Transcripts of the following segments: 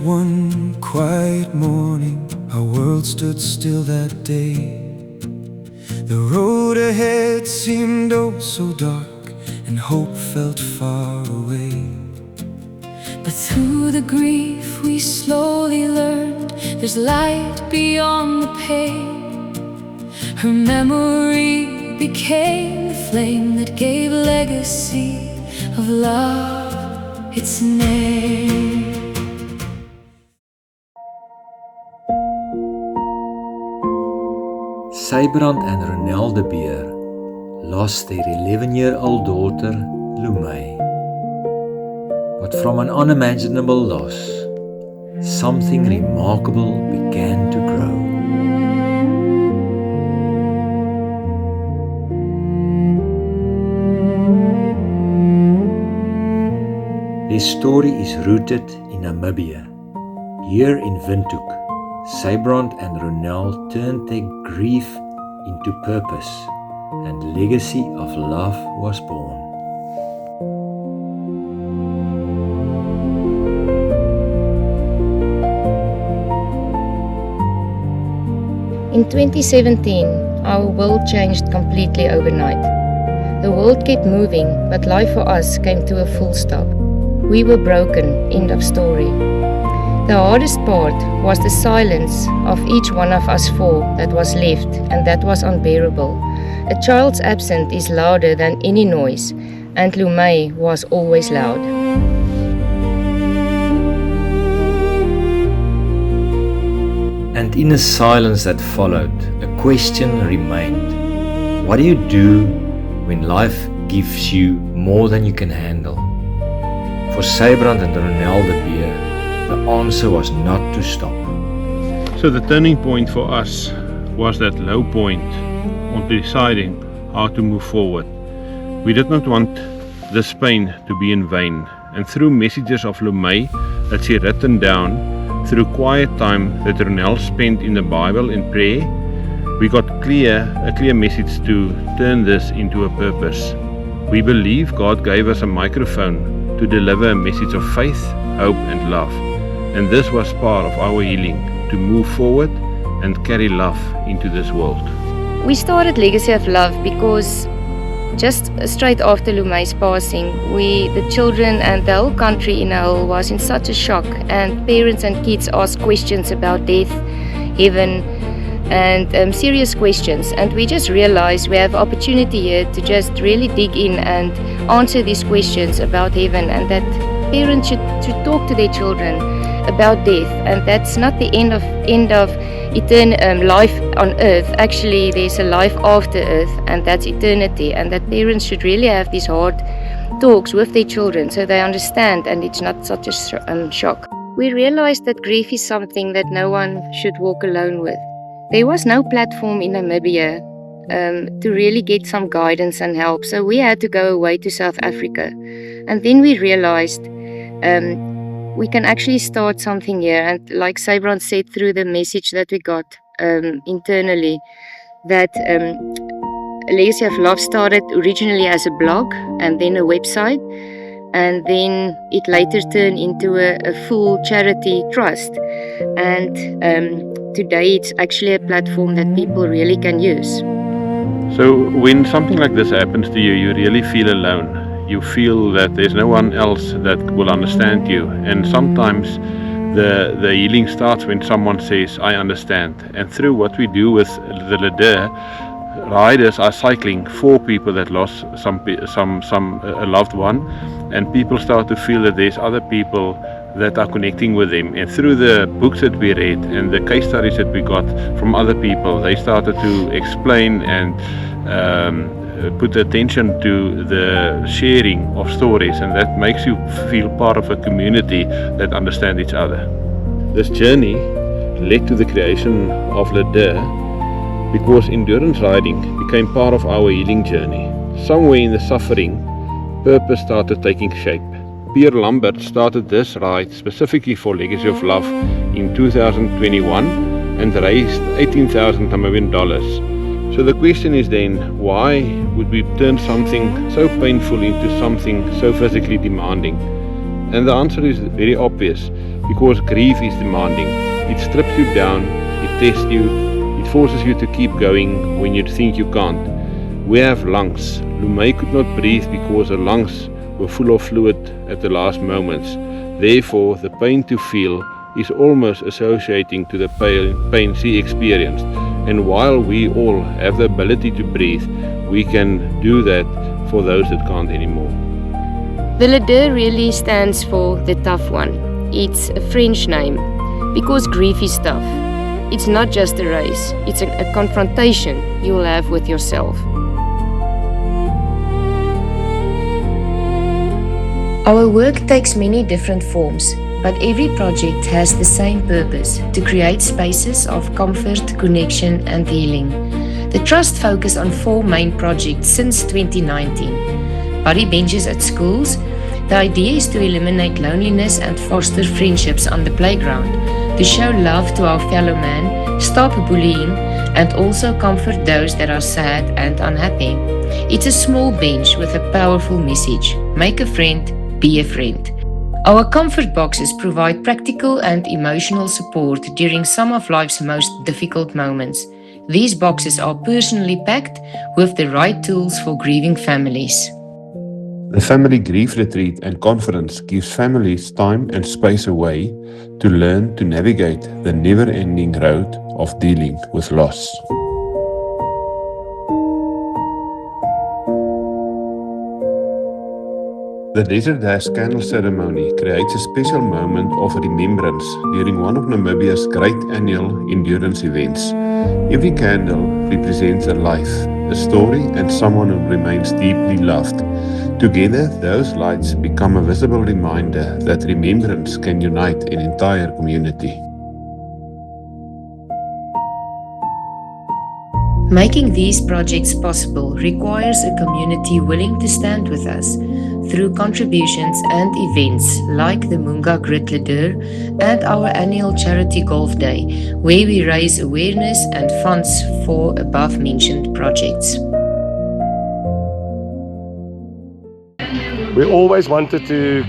one quiet morning, our world stood still that day. The road ahead seemed oh so dark, and hope felt far away. But through the grief we slowly learned there's light beyond the pain. Her memory became the flame that gave legacy of love its name. Sybrand and Ronel de Beer lost their 11-year-old daughter, Lumay. But from an unimaginable loss, something remarkable began to grow. Their story is rooted in Namibia. Here in Windhoek, Sybrand and Ronel turned their grief into purpose, and legacy of love was born. In 2017, our world changed completely overnight. The world kept moving, but life for us came to a full stop. We were broken, end of story. The hardest part was the silence of each one of us four that was left, and that was unbearable. A child's absence is louder than any noise, and Lumay was always loud. And in the silence that followed, a question remained. What do you do when life gives you more than you can handle? For Sybrand and Ronel de Beer, the answer was not to stop. So the turning point for us was that low point on deciding how to move forward. We did not want this pain to be in vain, and through messages of Lumay that she written down, through quiet time that Ronel spent in the Bible and prayer, we got a clear message to turn this into a purpose. We believe God gave us a microphone to deliver a message of faith, hope and love. And this was part of our healing, to move forward and carry love into this world. We started Legacy of Love because just straight after Lumay's passing, the children and the whole country in a whole was in such a shock, and parents and kids asked questions about death, heaven, and serious questions. And we just realized we have opportunity here to just really dig in and answer these questions about heaven, and that parents should talk to their children about death, and that's not the end of eternal life on earth. Actually, there's a life after earth, and that's eternity, and that parents should really have these hard talks with their children so they understand and it's not such a shock. We realized that grief is something that no one should walk alone with. There was no platform in Namibia to really get some guidance and help, so we had to go away to South Africa, and then we realized we can actually start something here. And like Sybrand said, through the message that we got internally, that Legacy of Love started originally as a blog and then a website, and then it later turned into a full charity trust, and today it's actually a platform that people really can use. So when something like this happens to you, you really feel alone. You feel that there's no one else that will understand you, and sometimes the healing starts when someone says, I understand. And through what we do with the Leader, riders are cycling for people that lost a loved one, and people start to feel that there's other people that are connecting with them. And through the books that we read and the case studies that we got from other people, they started to explain and put attention to the sharing of stories, and that makes you feel part of a community that understand each other. This journey led to the creation of Leader because endurance riding became part of our healing journey. Somewhere in the suffering, purpose started taking shape. Pierre Lambert started this ride specifically for Legacy of Love in 2021 and raised $18,000 Namibian. So the question is then, why would we turn something so painful into something so physically demanding? And the answer is very obvious. because grief is demanding. It strips you down, it tests you, it forces you to keep going when you think you can't. We have lungs. Lumay could not breathe because her lungs were full of fluid at the last moments. Therefore, the pain to feel is almost associating to the pain she experienced. And while we all have the ability to breathe, we can do that for those that can't anymore. The leader really stands for the tough one. It's a French name because grief is tough. It's not just a race, it's a confrontation you'll have with yourself. Our work takes many different forms, but every project has the same purpose: to create spaces of comfort, connection, and healing. The Trust focused on 4 main projects since 2019. Buddy benches at schools. The idea is to eliminate loneliness and foster friendships on the playground, to show love to our fellow man, stop bullying, and also comfort those that are sad and unhappy. It's a small bench with a powerful message: make a friend, be a friend. Our comfort boxes provide practical and emotional support during some of life's most difficult moments. These boxes are personally packed with the right tools for grieving families. The Family Grief Retreat and Conference gives families time and space away to learn to navigate the never-ending road of dealing with loss. The Desert Dash candle ceremony creates a special moment of remembrance during one of Namibia's great annual endurance events. Every candle represents a life, a story, and someone who remains deeply loved. Together, those lights become a visible reminder that remembrance can unite an entire community. Making these projects possible requires a community willing to stand with us through contributions and events like the Munga Grid Leader and our annual charity golf day, where we raise awareness and funds for above-mentioned projects. We always wanted to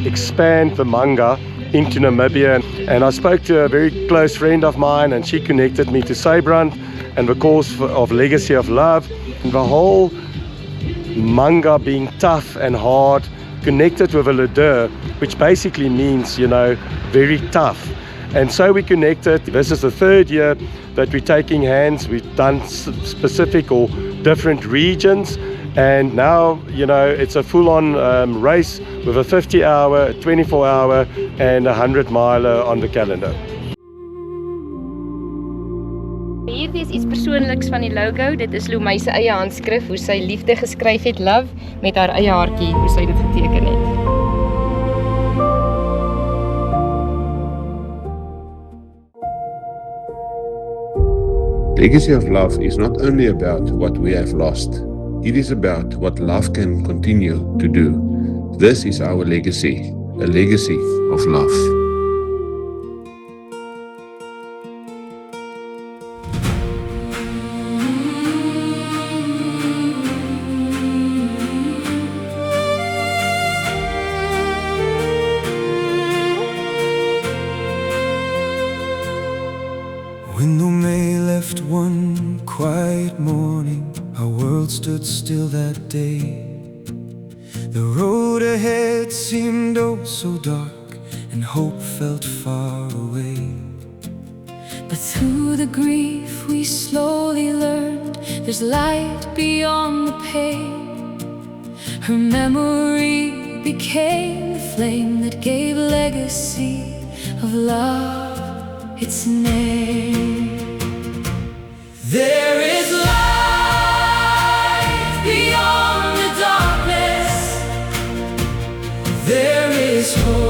expand the manga into Namibia, and I spoke to a very close friend of mine, and she connected me to Sabrand and the cause of Legacy of Love. And the whole manga being tough and hard, connected with a leader, which basically means, very tough. And so we connected. This is the 3rd year that we're taking hands. We've done specific or different regions. And now, it's a full-on race with a 50-hour, a 24-hour, and a 100-miler on the calendar. Hier is iets persoonliks van die logo. Dit is Lumay se eie handskrif, hoe sy liefde geskryf het, love, met haar eie hartjie, hoe sy dit geteken het. Legacy of Love is not only about what we have lost. It is about what love can continue to do. This is our legacy, a legacy of love. When Lumay left one quiet morning, our world stood still that day. The road ahead seemed oh so dark, and hope felt far away. But through the grief we slowly learned there's light beyond the pain. Her memory became the flame that gave legacy of love its name. There is light beyond the darkness. There is hope.